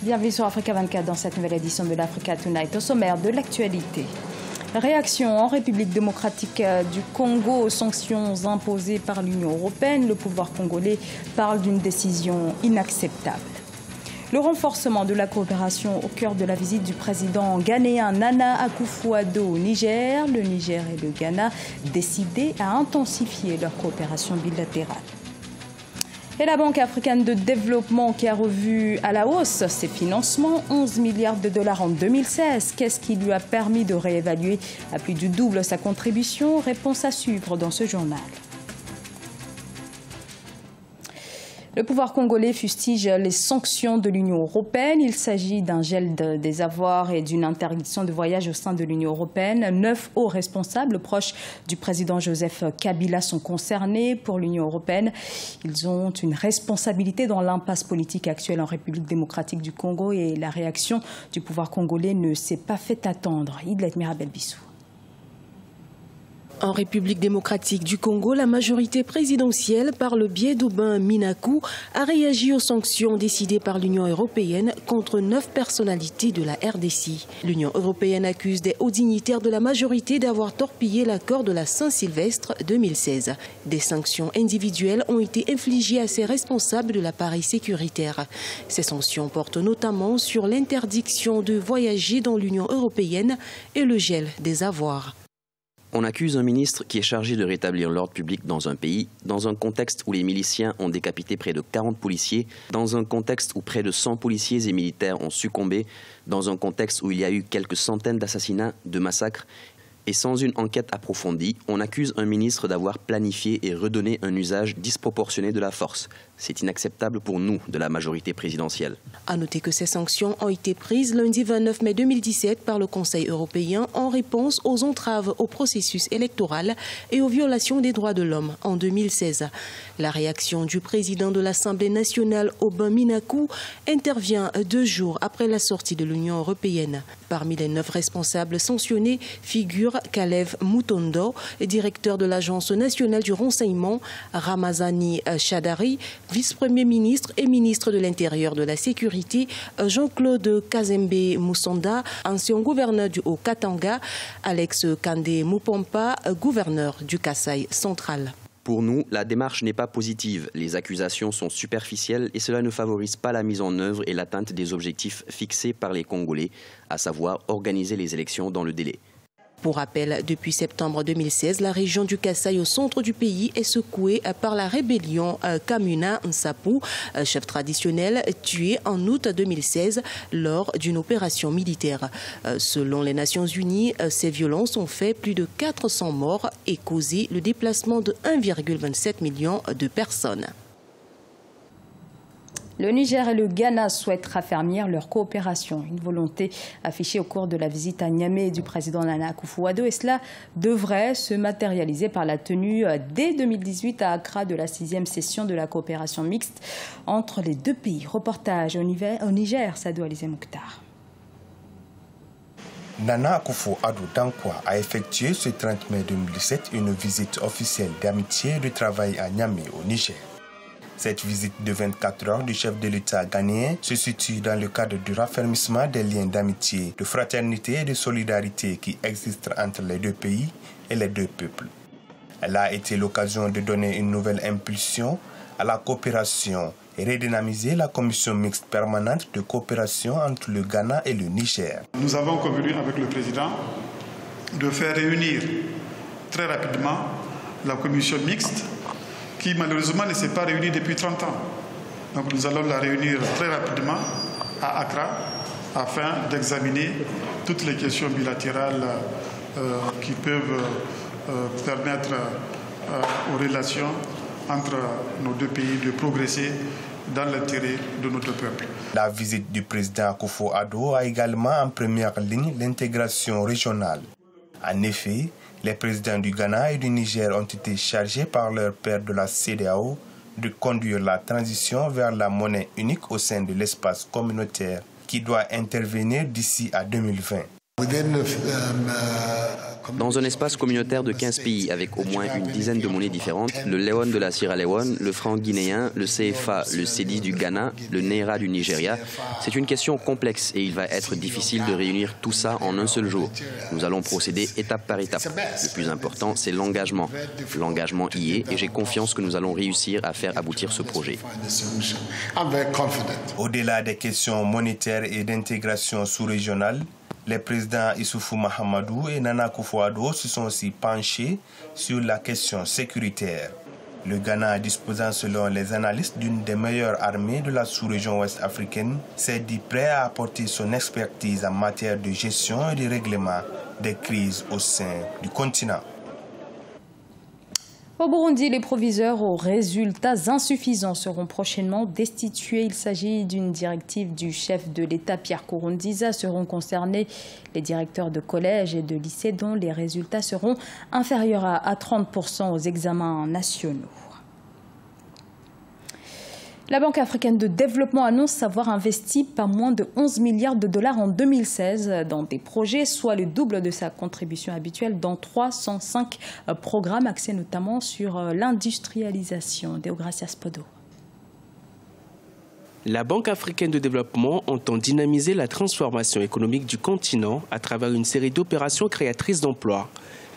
Bienvenue sur Africa 24 dans cette nouvelle édition de l'Africa Tonight. Au sommaire de l'actualité. Réaction en République démocratique du Congo aux sanctions imposées par l'Union européenne. Le pouvoir congolais parle d'une décision inacceptable. Le renforcement de la coopération au cœur de la visite du président ghanéen Nana Akufo-Addo au Niger. Le Niger et le Ghana décidés à intensifier leur coopération bilatérale. Et la Banque africaine de développement qui a revu à la hausse ses financements, 11 milliards de dollars en 2016. Qu'est-ce qui lui a permis de réévaluer à plus du double sa contribution? Réponse à suivre dans ce journal. Le pouvoir congolais fustige les sanctions de l'Union européenne. Il s'agit d'un gel des avoirs et d'une interdiction de voyage au sein de l'Union européenne. 9 hauts responsables proches du président Joseph Kabila sont concernés. Pour l'Union européenne, ils ont une responsabilité dans l'impasse politique actuelle en République démocratique du Congo et la réaction du pouvoir congolais ne s'est pas fait attendre. Idlet Mirabel Bissou. En République démocratique du Congo, la majorité présidentielle, par le biais d'Aubin Minakou, a réagi aux sanctions décidées par l'Union européenne contre 9 personnalités de la RDC. L'Union européenne accuse des hauts dignitaires de la majorité d'avoir torpillé l'accord de la Saint-Sylvestre 2016. Des sanctions individuelles ont été infligées à ces responsables de l'appareil sécuritaire. Ces sanctions portent notamment sur l'interdiction de voyager dans l'Union européenne et le gel des avoirs. On accuse un ministre qui est chargé de rétablir l'ordre public dans un pays, dans un contexte où les miliciens ont décapité près de 40 policiers, dans un contexte où près de 100 policiers et militaires ont succombé, dans un contexte où il y a eu quelques centaines d'assassinats, de massacres. Et sans une enquête approfondie, on accuse un ministre d'avoir planifié et redonné un usage disproportionné de la force. C'est inacceptable pour nous, de la majorité présidentielle. À noter que ces sanctions ont été prises lundi 29 mai 2017 par le Conseil européen en réponse aux entraves au processus électoral et aux violations des droits de l'homme en 2016. La réaction du président de l'Assemblée nationale, Aubin Minakou, intervient 2 jours après la sortie de l'Union européenne. Parmi les 9 responsables sanctionnés figure Kalev Mutondo, directeur de l'Agence nationale du renseignement, Ramazani Chadari, vice-premier ministre et ministre de l'Intérieur de la Sécurité, Jean-Claude Kazembe Moussonda, ancien gouverneur du Haut-Katanga, Alex Kandé Mupompa, gouverneur du Kasaï central. Pour nous, la démarche n'est pas positive. Les accusations sont superficielles et cela ne favorise pas la mise en œuvre et l'atteinte des objectifs fixés par les Congolais, à savoir organiser les élections dans le délai. Pour rappel, depuis septembre 2016, la région du Kasaï au centre du pays est secouée par la rébellion Kamuna Nsapu, chef traditionnel tué en août 2016 lors d'une opération militaire. Selon les Nations Unies, ces violences ont fait plus de 400 morts et causé le déplacement de 1,27 million de personnes. Le Niger et le Ghana souhaitent raffermir leur coopération, une volonté affichée au cours de la visite à Niamey du président Nana Akufo-Addo, et cela devrait se matérialiser par la tenue dès 2018 à Accra de la 6e session de la coopération mixte entre les 2 pays. Reportage au Niger, Sadou Alizé Mouktar. Nana Akufo-Addo Dankwa a effectué ce 30 mai 2017 une visite officielle d'amitié et de travail à Niamey au Niger. Cette visite de 24 heures du chef de l'État ghanéen se situe dans le cadre du raffermissement des liens d'amitié, de fraternité et de solidarité qui existent entre les 2 pays et les 2 peuples. Elle a été l'occasion de donner une nouvelle impulsion à la coopération et redynamiser la commission mixte permanente de coopération entre le Ghana et le Niger. Nous avons convenu avec le président de faire réunir très rapidement la commission mixte qui malheureusement ne s'est pas réunie depuis 30 ans. Donc nous allons la réunir très rapidement à Accra afin d'examiner toutes les questions bilatérales qui peuvent permettre aux relations entre nos 2 pays de progresser dans l'intérêt de notre peuple. La visite du président Akufo-Addo a également en première ligne l'intégration régionale. En effet, les présidents du Ghana et du Niger ont été chargés par leur père de la CEDEAO de conduire la transition vers la monnaie unique au sein de l'espace communautaire qui doit intervenir d'ici à 2020. Dans un espace communautaire de 15 pays avec au moins une dizaine de monnaies différentes, le leone de la Sierra Leone, le franc guinéen, le CFA, le cedi du Ghana, le naira du Nigeria, c'est une question complexe et il va être difficile de réunir tout ça en un seul jour. Nous allons procéder étape par étape. Le plus important, c'est l'engagement. L'engagement y est et j'ai confiance que nous allons réussir à faire aboutir ce projet. Au-delà des questions monétaires et d'intégration sous-régionale, les présidents Issoufou Mahamadou et Nana Akufo-Addo se sont aussi penchés sur la question sécuritaire. Le Ghana, disposant selon les analystes d'une des meilleures armées de la sous-région ouest africaine, s'est dit prêt à apporter son expertise en matière de gestion et de règlement des crises au sein du continent. Au Burundi, les proviseurs aux résultats insuffisants seront prochainement destitués. Il s'agit d'une directive du chef de l'État, Pierre Nkurunziza. Seront concernés les directeurs de collèges et de lycées dont les résultats seront inférieurs à 30% aux examens nationaux. La Banque africaine de développement annonce avoir investi pas moins de 11 milliards de dollars en 2016 dans des projets, soit le double de sa contribution habituelle dans 305 programmes axés notamment sur l'industrialisation. Deogracias Podo. La Banque africaine de développement entend dynamiser la transformation économique du continent à travers une série d'opérations créatrices d'emplois.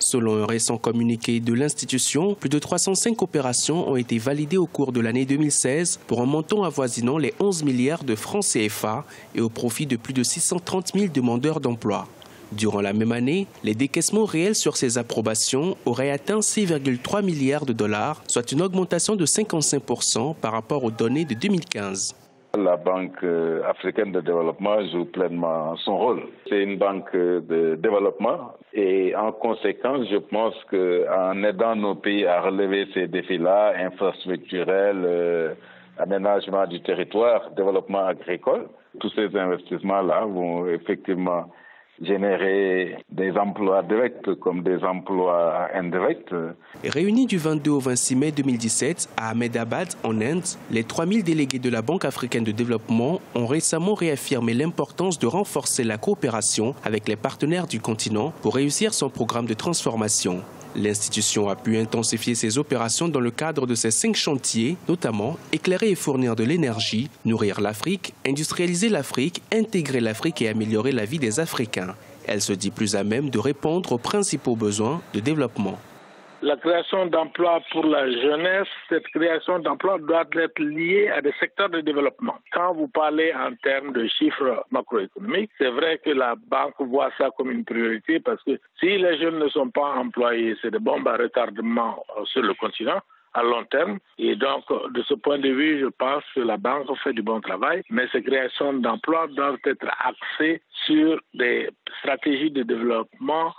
Selon un récent communiqué de l'institution, plus de 305 opérations ont été validées au cours de l'année 2016 pour un montant avoisinant les 11 milliards de francs CFA et au profit de plus de 630 000 demandeurs d'emploi. Durant la même année, les décaissements réels sur ces approbations auraient atteint 6,3 milliards de dollars, soit une augmentation de 55% par rapport aux données de 2015. La Banque africaine de développement joue pleinement son rôle. C'est une banque de développement et en conséquence, je pense qu'en aidant nos pays à relever ces défis-là, infrastructurels, aménagement du territoire, développement agricole, tous ces investissements-là vont effectivement générer des emplois directs comme des emplois indirects. Réunis du 22 au 26 mai 2017 à Ahmedabad, en Inde, les 3000 délégués de la Banque africaine de développement ont récemment réaffirmé l'importance de renforcer la coopération avec les partenaires du continent pour réussir son programme de transformation. L'institution a pu intensifier ses opérations dans le cadre de ses 5 chantiers, notamment éclairer et fournir de l'énergie, nourrir l'Afrique, industrialiser l'Afrique, intégrer l'Afrique et améliorer la vie des Africains. Elle se dit plus à même de répondre aux principaux besoins de développement. La création d'emplois pour la jeunesse, cette création d'emplois doit être liée à des secteurs de développement. Quand vous parlez en termes de chiffres macroéconomiques, c'est vrai que la banque voit ça comme une priorité parce que si les jeunes ne sont pas employés, c'est des bombes à retardement sur le continent à long terme. Et donc, de ce point de vue, je pense que la banque fait du bon travail, mais ces créations d'emplois doivent être axées sur des stratégies de développement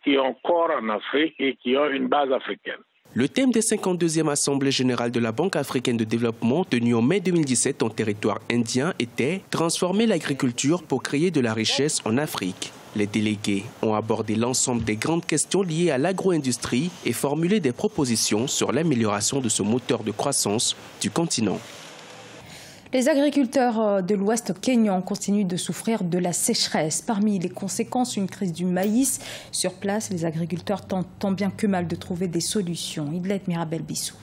qui ont corps en Afrique et qui ont une base africaine. Le thème des 52e Assemblée générale de la Banque africaine de développement tenue en mai 2017 en territoire indien était « Transformer l'agriculture pour créer de la richesse en Afrique ». Les délégués ont abordé l'ensemble des grandes questions liées à l'agro-industrie et formulé des propositions sur l'amélioration de ce moteur de croissance du continent. Les agriculteurs de l'Ouest kényan continuent de souffrir de la sécheresse. Parmi les conséquences, une crise du maïs. Sur place, les agriculteurs tentent tant bien que mal de trouver des solutions. Idlet Mirabel Bissou.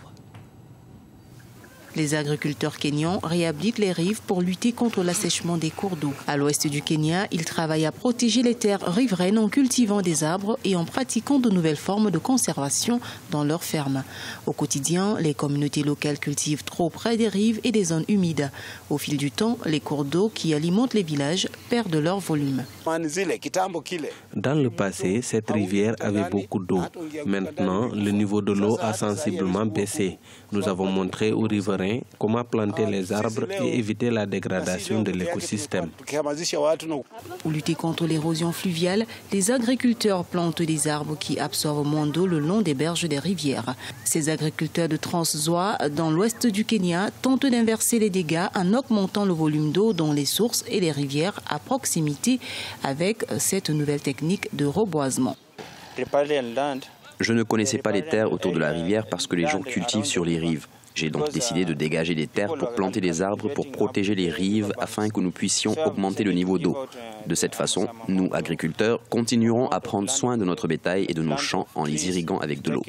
Les agriculteurs kényans réhabilitent les rives pour lutter contre l'assèchement des cours d'eau. À l'ouest du Kenya, ils travaillent à protéger les terres riveraines en cultivant des arbres et en pratiquant de nouvelles formes de conservation dans leurs fermes. Au quotidien, les communautés locales cultivent trop près des rives et des zones humides. Au fil du temps, les cours d'eau qui alimentent les villages perdent leur volume. Dans le passé, cette rivière avait beaucoup d'eau. Maintenant, le niveau de l'eau a sensiblement baissé. Nous avons montré aux riverains comment planter les arbres et éviter la dégradation de l'écosystème. Pour lutter contre l'érosion fluviale, les agriculteurs plantent des arbres qui absorbent moins d'eau le long des berges des rivières. Ces agriculteurs de Trans-Nzoia, dans l'ouest du Kenya, tentent d'inverser les dégâts en augmentant le volume d'eau dans les sources et les rivières à proximité avec cette nouvelle technique de reboisement. Je ne connaissais pas les terres autour de la rivière parce que les gens cultivent sur les rives. J'ai donc décidé de dégager des terres pour planter des arbres pour protéger les rives afin que nous puissions augmenter le niveau d'eau. De cette façon, nous, agriculteurs, continuerons à prendre soin de notre bétail et de nos champs en les irriguant avec de l'eau.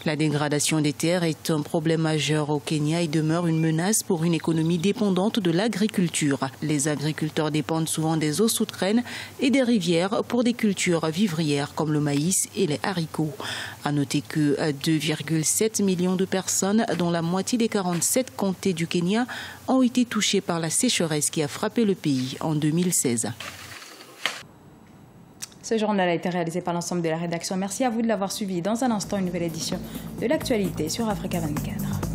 La dégradation des terres est un problème majeur au Kenya et demeure une menace pour une économie dépendante de l'agriculture. Les agriculteurs dépendent souvent des eaux souterraines et des rivières pour des cultures vivrières comme le maïs et les haricots. À noter que 2,7 millions de personnes, dont la moitié des 47 comtés du Kenya, ont été touchées par la sécheresse qui a frappé le pays en 2016. Ce journal a été réalisé par l'ensemble de la rédaction. Merci à vous de l'avoir suivi. Dans un instant, une nouvelle édition de l'actualité sur Africa 24.